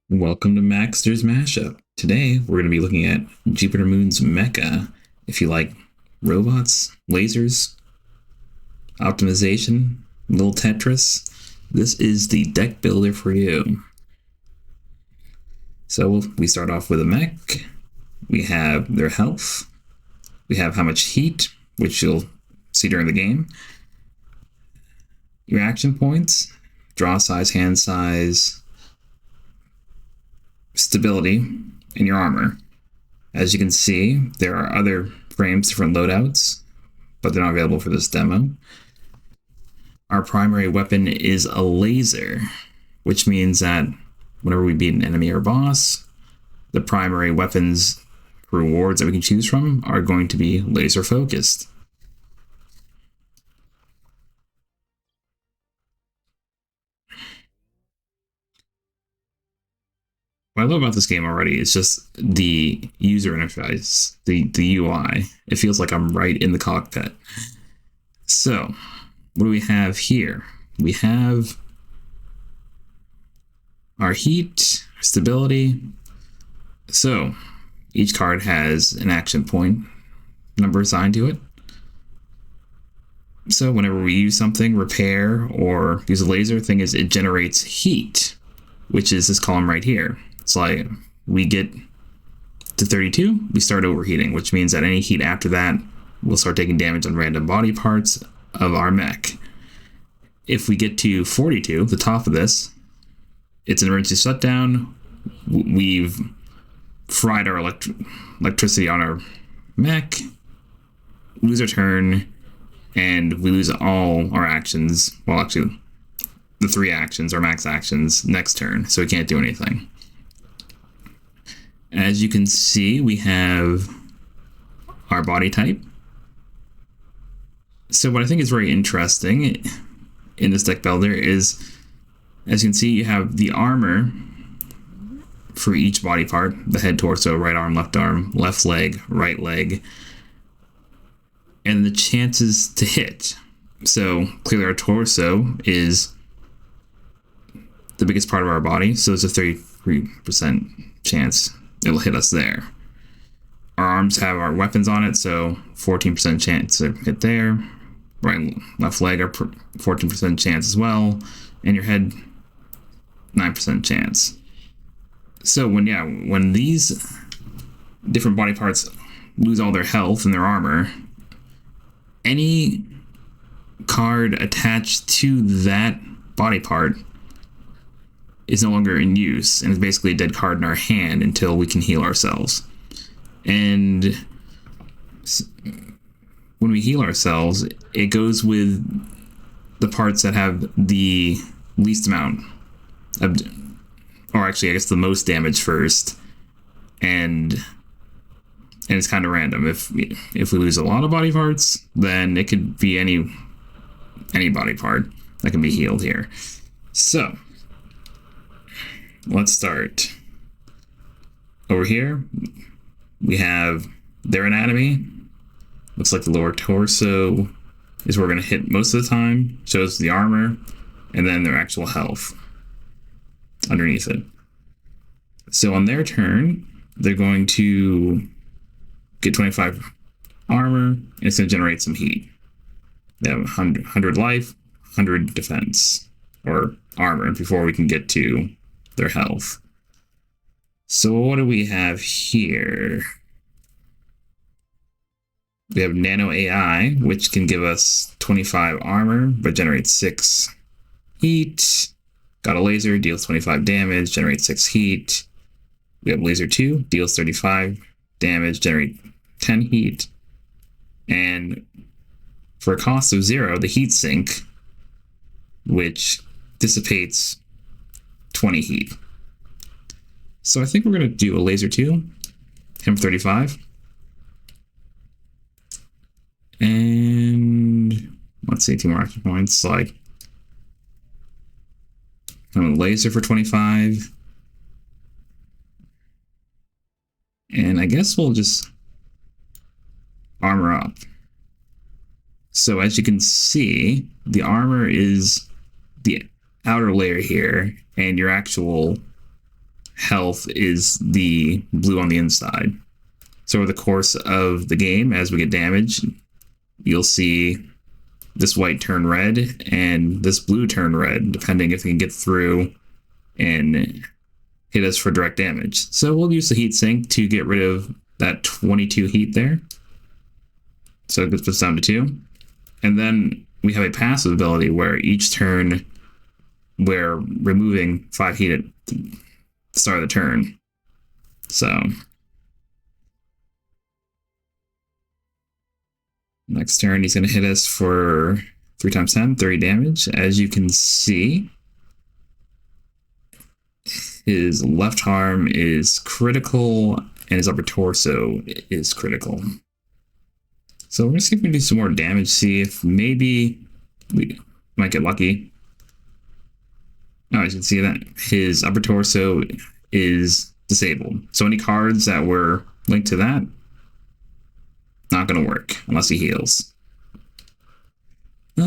Welcome to Maxter's Mashup. Today, we're going to be looking at Jupiter Moons Mecha. If you like robots, lasers, optimization, little Tetris, this is the deck builder for you. So we start off with a mech. We have their health. We have how much heat, which you'll see during the game. Your action points, draw size, hand size, stability, and your armor. As you can see, there are other frames, different loadouts, but they're not available for this demo. Our primary weapon is a laser, which means that whenever we beat an enemy or boss, the primary weapons rewards that we can choose from are going to be laser focused. What I love about this game already is just the user interface, the UI. It feels like I'm right in the cockpit. So, what do we have here? We have our heat, stability. So, each card has an action point number assigned to it. So, whenever we use something, repair, or use a laser, thing is it generates heat, which is this column right here. It's like we get to 32, we start overheating, which means that any heat after that will start taking damage on random body parts of our mech. If we get to 42, the top of this, it's an emergency shutdown. We've fried our electricity on our mech, lose our turn, and we lose all our actions. Well, actually, the 3 actions, our max actions, next turn, so we can't do anything. As you can see, we have our body type. So what I think is very interesting in this deck builder is, as you can see, you have the armor for each body part: the head, torso, right arm, left leg, right leg, and the chances to hit. So clearly our torso is the biggest part of our body, so there's a 33% chance it'll hit us there. Our arms have our weapons on it, so 14% chance to hit there. Right and left leg are 14% chance as well, and your head 9% chance. So when these different body parts lose all their health and their armor, any card attached to that body part is no longer in use, and is basically a dead card in our hand until we can heal ourselves. And when we heal ourselves, it goes with the parts that have the least amount of, or actually I guess the most damage first, and it's kind of random. If we lose a lot of body parts, then it could be any body part that can be healed here. So let's start. Over here, we have their anatomy. Looks like the lower torso is where we're going to hit most of the time. Shows the armor, and then their actual health underneath it. So on their turn, they're going to get 25 armor, and it's going to generate some heat. They have 100 life, 100 defense, or armor, before we can get to their health. So what do we have here? We have Nano AI, which can give us 25 armor, but generates 6 heat. Got a laser, deals 25 damage, generates 6 heat. We have Laser 2, deals 35 damage, generate 10 heat. And for a cost of 0, the heat sink, which dissipates 20 heat. So I think we're going to do a Laser 2, him 35. And let's see, 2 more action points. Like, a laser for 25. And I guess we'll just armor up. So as you can see, the armor is the outer layer here, and your actual health is the blue on the inside. So over the course of the game, as we get damaged, you'll see this white turn red and this blue turn red, depending if we can get through and hit us for direct damage. So we'll use the heat sink to get rid of that 22 heat there. So it puts us down to 2. And then we have a passive ability where each turn we're removing 5 heat at the start of the turn. So next turn he's going to hit us for 3 times 10, 30 damage. As you can see, his left arm is critical and his upper torso is critical. So we're going to see if we can do some more damage, see if maybe we might get lucky. Oh, as you can see that his upper torso is disabled. So any cards that were linked to that, not going to work unless he heals. I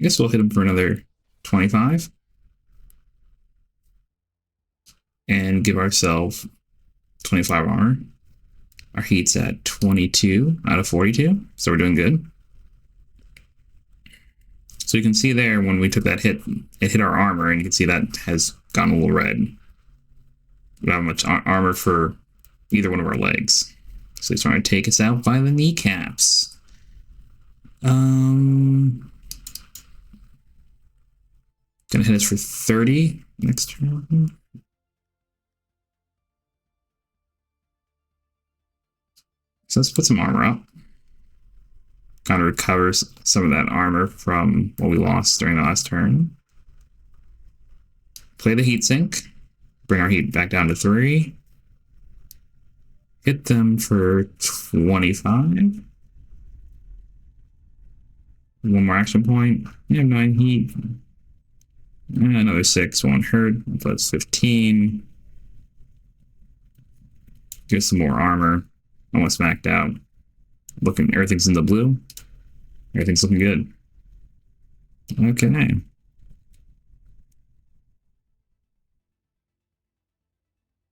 guess we'll hit him for another 25. And give ourselves 25 armor. Our heat's at 22 out of 42, so we're doing good. So you can see there when we took that hit, it hit our armor, and you can see that has gotten a little red. We don't have much armor for either one of our legs. So he's trying to take us out by the kneecaps. Gonna hit us for 30 next turn. So let's put some armor up. Kind of recovers some of that armor from what we lost during the last turn. Play the heat sink. Bring our heat back down to 3. Hit them for 25. 1 more action point. We have 9 heat. And another 6 won't hurt. That's 15. Get some more armor. Almost maxed out. Everything's in the blue. Everything's looking good. Okay.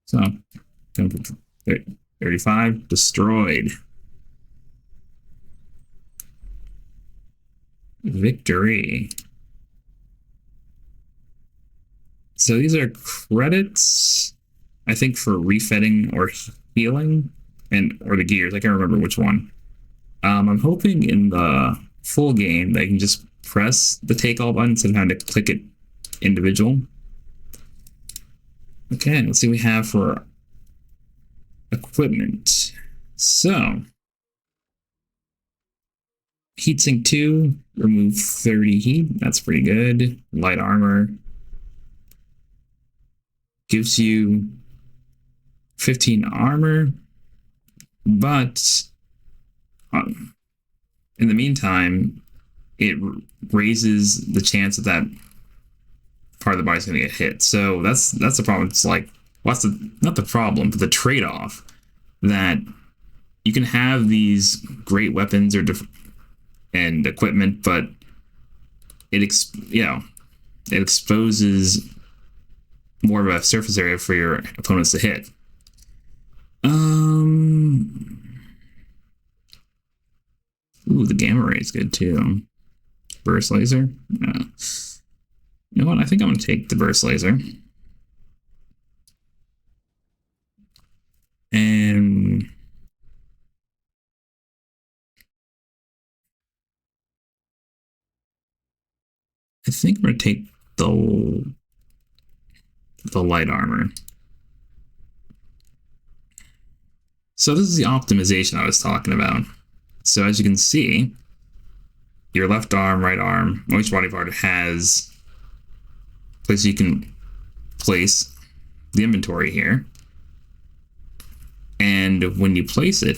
So, 35, destroyed. Victory. So these are credits, I think, for refitting or healing. Or the gears, I can't remember which one. I'm hoping in the full game that you can just press the take all button instead of having to click it individual. Okay, let's see what we have for equipment. So, heatsink 2, remove 30 heat. That's pretty good. Light armor gives you 15 armor. But in the meantime, it raises the chance that part of the body's going to get hit. So that's the problem. It's like, what's not the problem, but the trade-off that you can have these great weapons and equipment, but it exposes more of a surface area for your opponents to hit. Ooh, the gamma ray is good too. Burst laser. You know what? I think I'm gonna take the burst laser. And I think I'm gonna take the light armor. So this is the optimization I was talking about. So as you can see, your left arm, right arm, each body part has places you can place the inventory here. And when you place it,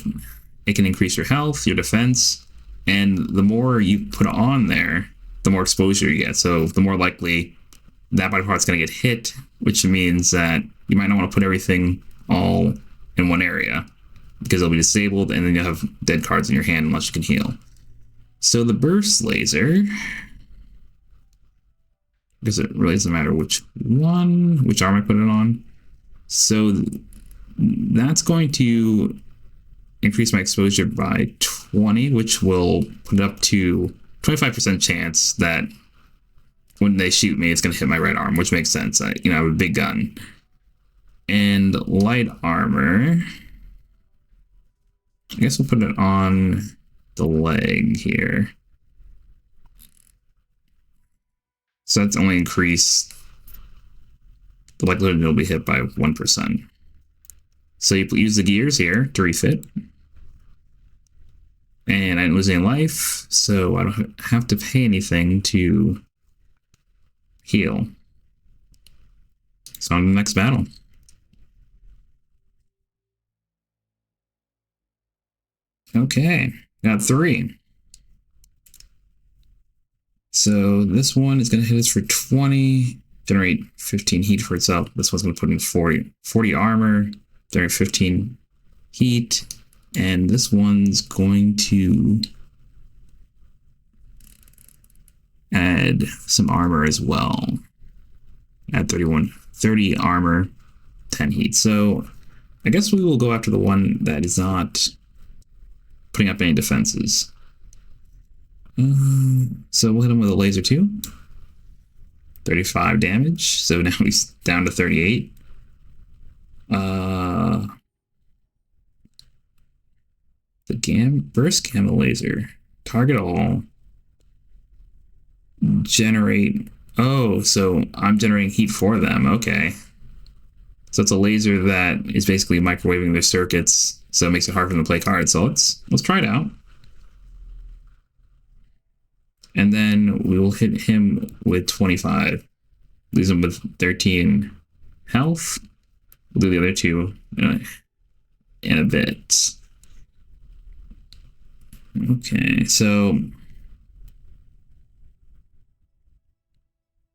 it can increase your health, your defense, and the more you put on there, the more exposure you get. So the more likely that body part's going to get hit, which means that you might not want to put everything all in one area, because it'll be disabled, and then you'll have dead cards in your hand unless you can heal. So the burst laser because it really doesn't matter which arm I put it on. So that's going to increase my exposure by 20, which will put it up to 25% chance that when they shoot me, it's going to hit my right arm, which makes sense. I have a big gun. And light armor, I guess we'll put it on the leg here. So that's only increased the likelihood it'll be hit by 1%. So you use the gears here to refit. And I didn't lose any life, so I don't have to pay anything to heal. So on to the next battle. Okay, got 3. So this one is going to hit us for 20, generate 15 heat for itself. This one's going to put in 40 armor, generate 15 heat. And this one's going to add some armor as well. Add 30 armor, 10 heat. So I guess we will go after the one that is not putting up any defenses. So we'll hit him with a laser 2. 35 damage. So now he's down to 38. The burst gamma laser. Target all. Generate. Oh, so I'm generating heat for them. Okay. So it's a laser that is basically microwaving their circuits, so it makes it hard for them to play cards. So let's try it out. And then we will hit him with 25. Leaves him with 13 health. We'll do the other 2 in a bit. Okay, so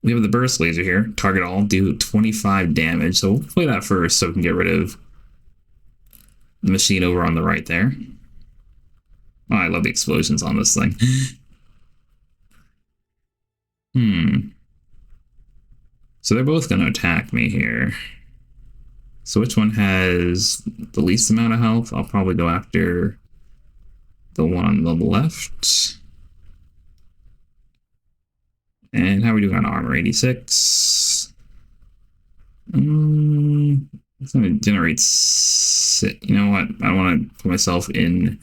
we have the burst laser here. Target all, do 25 damage. So we'll play that first so we can get rid of the machine over on the right there. Oh, I love the explosions on this thing. So they're both going to attack me here. So which one has the least amount of health? I'll probably go after the one on the left. And how are we doing on armor? 86. It's going to generate... You know what? I don't want to put myself in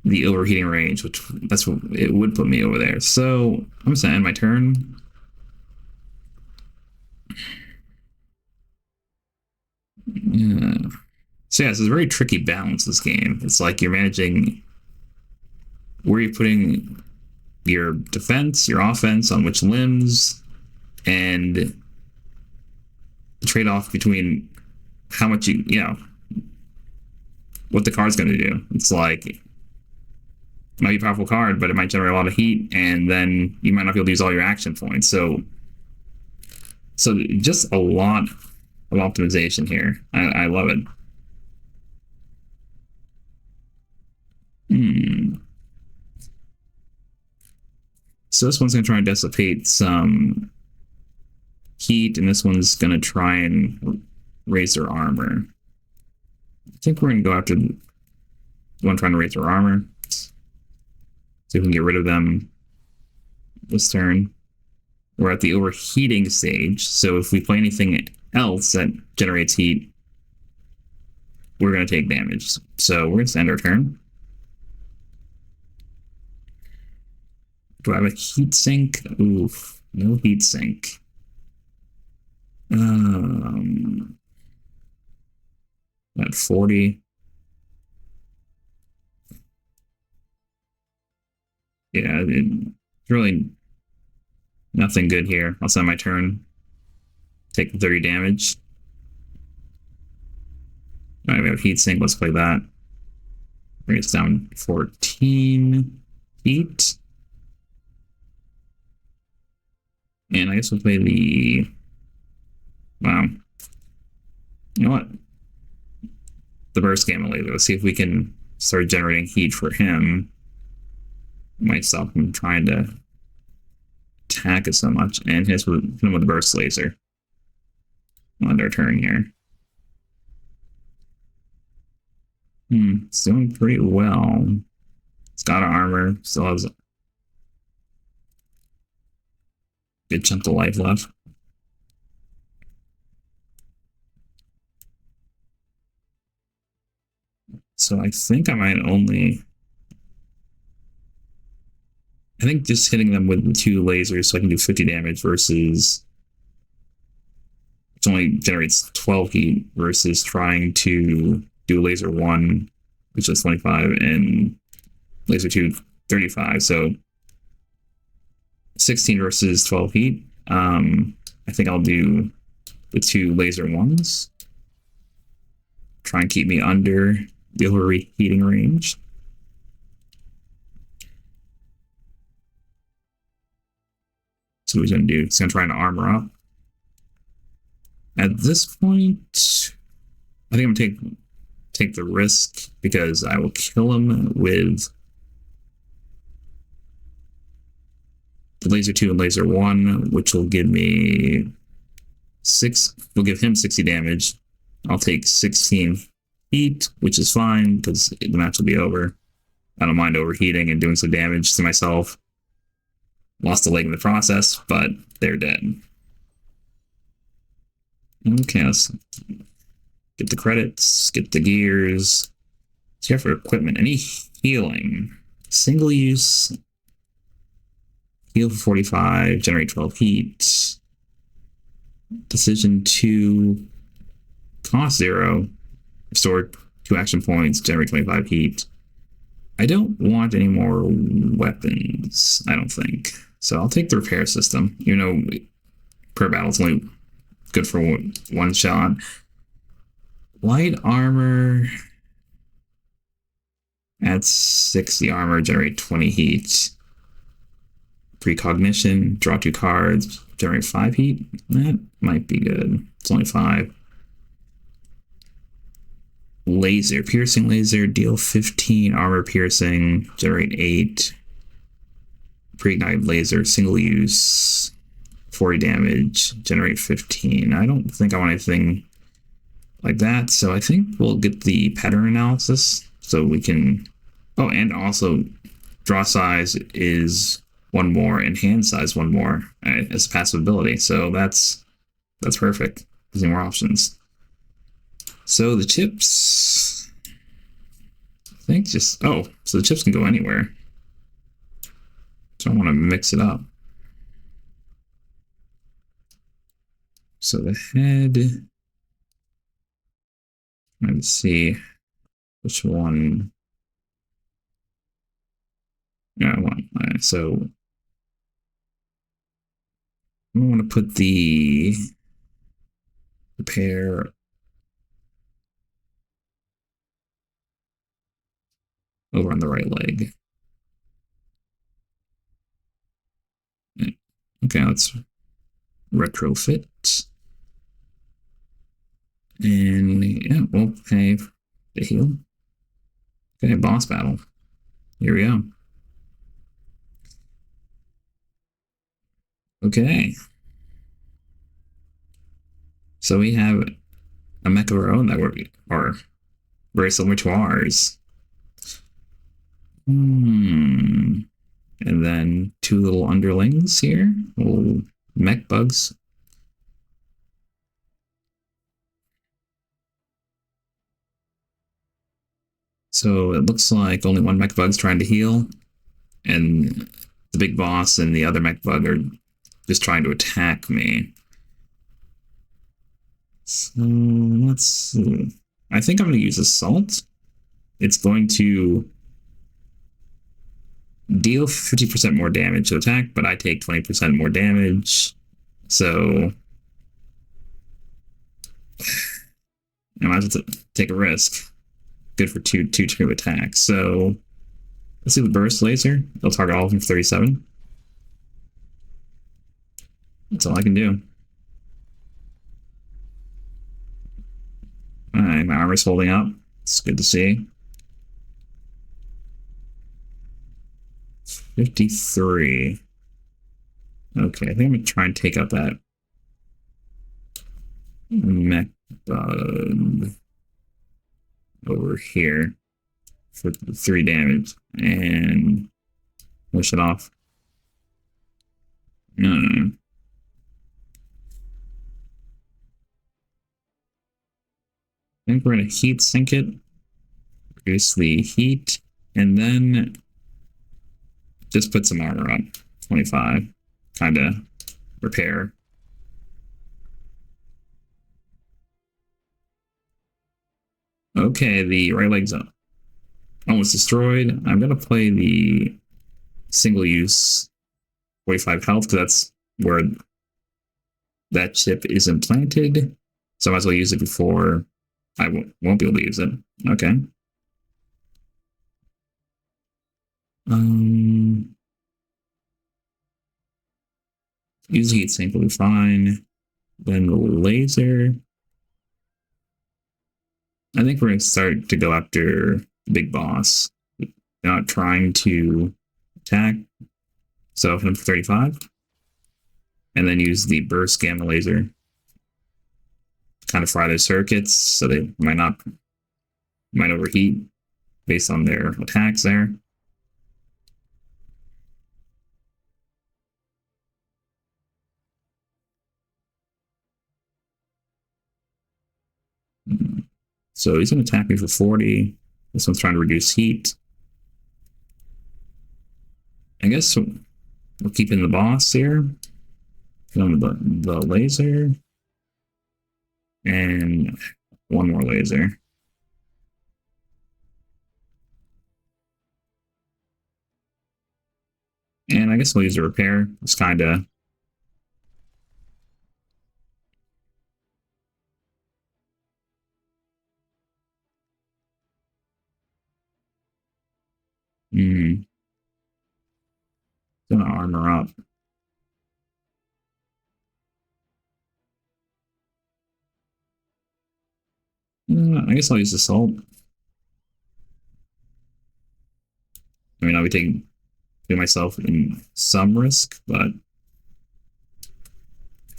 the overheating range, which that's what it would put me over there. So I'm just going to end my turn. Yeah. So yeah, it's a very tricky balance, this game. It's like you're managing where you're putting your defense, your offense, on which limbs, and the trade-off between how much what the card's going to do. It's like, it might be a powerful card, but it might generate a lot of heat, and then you might not be able to use all your action points. So just a lot of optimization here. I love it. So this one's going to try and dissipate some heat, and this one's going to try and raise their armor. I think we're going to go after the one trying to raise their armor. See if we can get rid of them this turn. We're at the overheating stage, so if we play anything else that generates heat, we're going to take damage. So we're going to end our turn. Do I have a heat sink? Oof, no heat sink. At 40. Yeah, it's really nothing good here. I'll send my turn. Take the 30 damage. All right, we have heat sink. Let's play that. Bring us down 14 heat. And I guess we'll play the... Wow. You know what? The burst gamma laser. Let's see if we can start generating heat for him. Might stop him trying to attack it so much, and hit him with a burst laser. On their turn here. It's doing pretty well. It's got armor, still has a good chunk of life left. So I think I might only... I think just hitting them with the 2 lasers so I can do 50 damage versus... It only generates 12 heat versus trying to do laser 1, which is 25, and laser 2, 35. So 16 versus 12 heat. I think I'll do the 2 laser 1s. Try and keep me under the overheating range. So what he's going to do, he's going to try to armor up. At this point, I think I'm going to take the risk because I will kill him with the laser 2 and laser 1, which will give me will give him 60 damage. I'll take 16 heat, which is fine because the match will be over. I don't mind overheating and doing some damage to myself. Lost a leg in the process, but they're dead. Okay, let's get the credits, get the gears. So here for equipment, any healing. Single use, heal for 45, generate 12 heat. Decision 2, cost 0, restore 2 action points, generate 25 heat. I don't want any more weapons, I don't think. So I'll take the repair system. You know, per battle it's only good for one shot. Light armor at 60 armor, generate 20 heat. Precognition, draw 2 cards, generate 5 heat. That might be good. It's only 5. Laser, piercing laser, deal 15 armor piercing, generate 8. Preignite laser, single use, 40 damage, generate 15. I don't think I want anything like that, so I think we'll get the pattern analysis so we can... Oh, and also draw size is 1 more and hand size 1 more as a passive ability, so that's perfect. There's no more options. So the chips, I think just... Oh, so the chips can go anywhere. So I want to mix it up. So the head, let's see which one. Yeah, I want. So I want to put the repair over on the right leg. Okay, let's retrofit. And yeah, we'll pay the heal. Okay, boss battle. Here we go. Okay. So we have a mech of our own that are very similar to ours. And then 2 little underlings here, little mech bugs. So it looks like only 1 mech bug's trying to heal, and the big boss and the other mech bug are just trying to attack me. So let's see. I think I'm going to use Assault. It's going to deal 50% more damage to attack, but I take 20% more damage. So I might have to take a risk. Good for two attacks. So let's see the burst laser. They'll target all of them for 37. That's all I can do. Alright, my armor's holding up. It's good to see. 53. Okay, I think I'm gonna try and take out that mech over here for 3 damage and push it off. No. I think we're gonna heat sink it, reduce the heat, and then just put some armor on 25, kind of repair. Okay, the right leg's almost destroyed. I'm gonna play the single use 45 health because that's where that chip is implanted. So I might as well use it before I won't be able to use it. Okay. Use heat sink will be fine. Then the laser. I think we're going to start to go after the big boss. Not trying to attack. So for 35. And then use the burst gamma laser. Kind of fry their circuits so they might overheat based on their attacks there. So he's going to attack me for 40. This one's trying to reduce heat. I guess we're keeping the boss here. The laser. And one more laser. And I guess we'll use a repair. It's kind of... Gonna armor up. I guess I'll use assault. I mean, I'll be taking myself in some risk, but I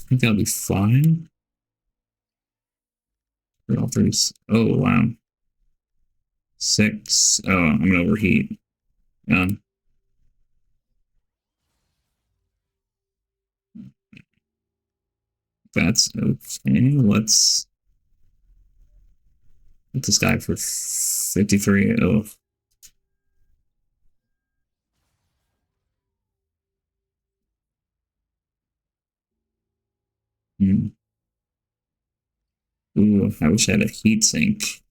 think that'll be fine. All three. Oh wow. 6. Oh, I'm gonna overheat. That's okay. Let's put this guy for 53. Oh. Ooh, I wish I had a heat sink.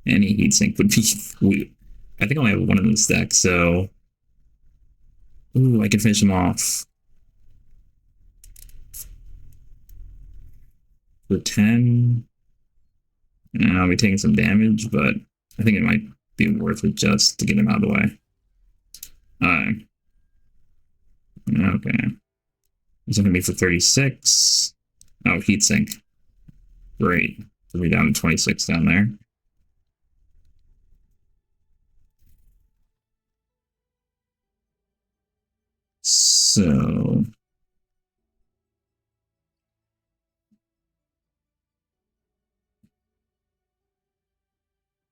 Any heat sink would be. I think I only have one in this deck, so. Ooh, I can finish him off. For 10. And I'll be taking some damage, but I think it might be worth it just to get him out of the way. Okay. He's going to be for 36. Oh, heatsink. Great. We'll be down to 26 down there.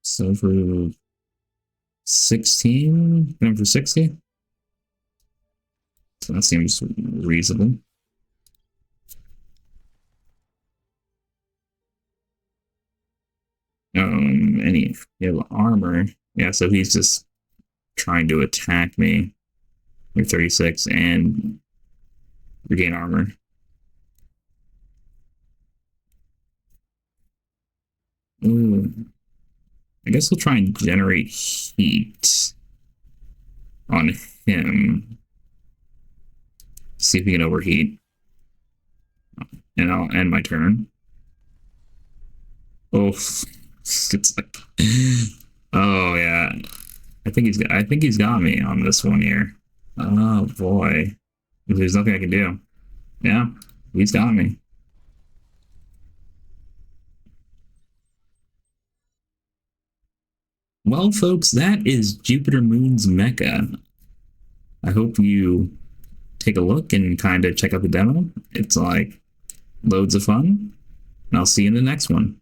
So for 16, going for 60. So that seems reasonable. Any armor. Yeah, so he's just trying to attack me with 36 and regain armor. Ooh. I guess we'll try and generate heat on him. See if we can overheat. And I'll end my turn. Oh, it's like, oh yeah. I think he's got me on this one here. Oh boy. There's nothing I can do. Yeah, he's got me. Well, folks, that is Jupiter Moons Mecha. I hope you take a look and kind of check out the demo. It's like loads of fun. And I'll see you in the next one.